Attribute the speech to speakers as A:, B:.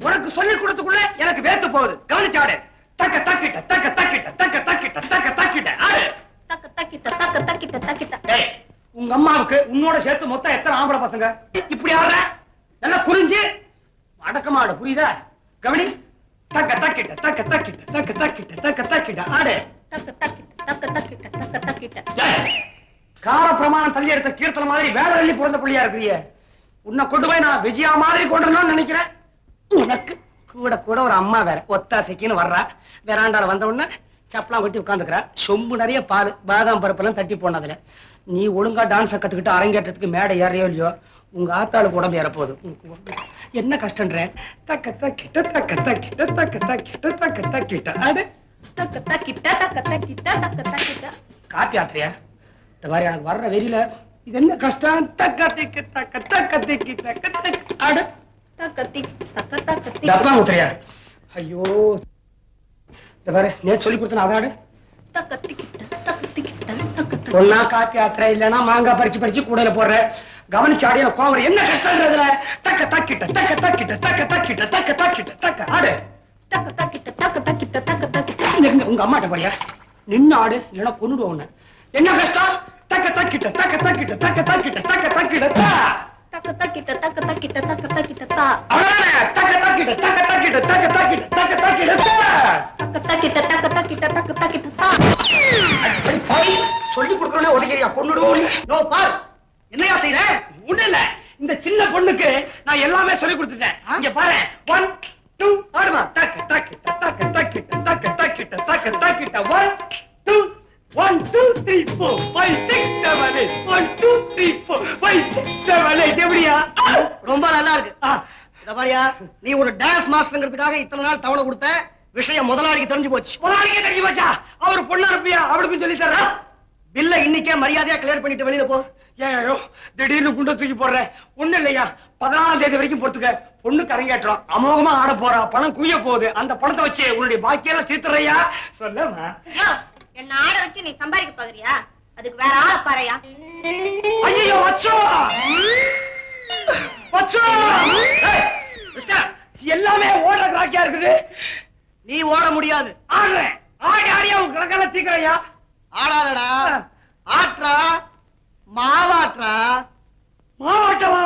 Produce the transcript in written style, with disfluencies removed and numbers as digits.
A: உனக்கு சொல்லி கொடுத்துக்குள்ள எனக்கு வேத்து போகுது. கவனிச்சாடு. தக்க தக்கிட்ட தக்க தக்கிட்ட தக்க தக்கிட்ட தக்க தக்கிட்ட ஆடு.
B: தக்க தக்கிட்ட தக்க தக்கிட்ட தக்கிட்ட.
A: ஏய், உங்க அம்மாவுக்கு உன்னோட சேர்த்து மொத்தம் எத்தனை ஆம்பளை பசங்க? இப்படி ஆடுற நல்லா குறிஞ்சு அடக்கமாடு, புரியுதா? கவனி. தக்க தக்கிட்ட தக்க தக்கிட்ட தக்க தக்கிட்ட தக்க தக்கிட்ட ஆடு.
B: தக்க தக்கிட்ட தக்க தக்கிட்ட தக்க தக்கிட்ட.
A: கால பிரமாணம் தள்ளி எடுத்த கீர்த்தன மாதிரி வேலை அள்ளி பிறந்த புள்ளியா இருக்கிறிய. உன்னை கொண்டு போய் நான் விஜயா மாதிரி கொண்டுறணும்னு நினைக்கிறேன். உனக்கு கூட கூட ஒரு அம்மா வேற ஒத்தாசைக்குன்னு வர்றா. வேறாண்டால வந்த உடனே சப்பலாம் கொட்டி உட்காந்துக்கிறா. சொம்பு நிறைய பால், பாதாம் பருப்பெல்லாம் தட்டி போனதுல. நீ ஒழுங்கா டான்ஸை கத்துக்கிட்டு அரங்கேற்றத்துக்கு மேடை ஏறையோ இல்லையோ, உங்க ஆத்தாளுக்கு உடம்பு ஏறப்போகுது. என்ன கஷ்டன்ற? தக்க தக்கிட்ட தக்க தக்கிட்ட தக்க தக்கிட்ட தக்க தக்கிட்ட ஆடு.
B: தக்க தக்கிட்ட தக்க தக்கிட்ட தக்க தக்கிட்ட.
A: காப்பி ஆத்திரியா? இந்த மாதிரி எனக்கு வர்ற வெறியில இது என்ன கஷ்டம்? தக்க திக்கு தக்க தக்க திக்கி தக்க தக்க ஆடு.
B: தக்க திக் தக்க தக்க திக்.
A: டப்பா ஊத்துறியா? ஐயோ, இந்த பாரு நேத்து சொல்லி கொடுத்தன அதாடு.
B: தக்க திக்கிட்ட தக்க திக்கிட்ட தக்க தக்க.
A: ஒன்னா காப்பி ஆத்திர இல்லனா மாங்காய் பறிச்சு பறிச்சு கூடையில போடுற. கவனிச்சாடிய கோவம் என்ன கஷ்டம்ன்றதுல. தக்க தக்கிட்ட தக்க தக்கிட்ட தக்க தக்கிட்ட தக்க தக்கிட்ட தக்க ஆடு.
B: தக்க தக்கிட்ட தக்க தக்கிட்ட தக்க தக்கிட்ட.
A: உங்க அம்மாட்ட போறியா? நின்னு ஆடு இல்லனா கொன்னுடுவோம் உன்னை. என்ன கஷ்டம்? தக்க தக்கிட்ட தக்க தக்கிட்ட தக்க தக்கிட்ட தக்க தக்கிட்ட
B: தக்க தக்கிட்ட தக்க தக்கிட்ட தக்க தக்கிட்ட தா.
A: அவ்வளவுதானே. தக்க தக்கிட்ட தக்க தக்கிட்ட தக்க தக்கிட்ட தக்க தக்கிட்ட
B: தக்க தக்கிட்ட தக்க தக்கிட்ட தக்க தக்கிட்ட தா.
A: போய் சொல்லி கொடுக்கறனே ஒதுக்கிறியா? கொன்னுடுவோம். நோ பார், என்னையா செய்யற? ஒண்ணு இல்ல, இந்த சின்ன பொண்ணுக்கு நான் எல்லாமே சொல்லி கொடுத்துட்டேன். இங்க பாரு. 1 2 ஆடுமா. தக்க தக்கிட்ட தக்க தக்கிட்ட தக்க தக்கிட்ட தக்க தக்கிட்ட 1 2 1 2 3 4 5 6 7 8 1 2 3 4 5 6 7 8 எப்படியா?
C: ரொம்ப நல்லா இருக்கு. இத பாரியா, நீ ஒரு டான்ஸ் மாஸ்டர்ங்கிறதுக்காக இத்தனை நாள் தவணை கொடுத்த விஷயம் முதலாளிக்கு தெரிஞ்சு போச்சு.
A: முதலாளிக்கே தெரிஞ்சு போச்சா? அவர் பொண்ணா இருப்பியா? அவளுக்கும் சொல்லி தர.
C: பில்ல இன்னைக்கே மரியாதையா கிளியர் பண்ணிட்டு வெளியில போ.
A: ஏயோ, திடீர்னு குண்ட தூக்கி போடுற. ஒண்ணு இல்லையா, 14ஆம் தேதி வரைக்கும் பொறுத்துக்க. பொண்ணுக்கு அரங்கேற்றம் அமோகமா ஆட போறா. பணம் குய்ய போகுது. அந்த பணத்தை வச்சு உன்னுடைய பாக்கியெல்லாம் தீர்த்துறையா? சொல்லமா.
B: என்ன ஆட வச்சு நீ சம்பாதிக்க பாக்குறியா? அதுக்கு வேற ஆள பாறையா?
A: ஐயோ வச்சோ வச்சோ. எல்லாமே ஓடுற கிராக்கியா இருக்குது.
C: நீ ஓட முடியாது.
A: ஆடுறேன். ஆடி ஆடியா உன் கிழக்கெல்லாம் தீக்கிறையா?
C: ஆடாதடா. ஆட்ரா மாவாட்ரா.
A: மாவாட்டவா?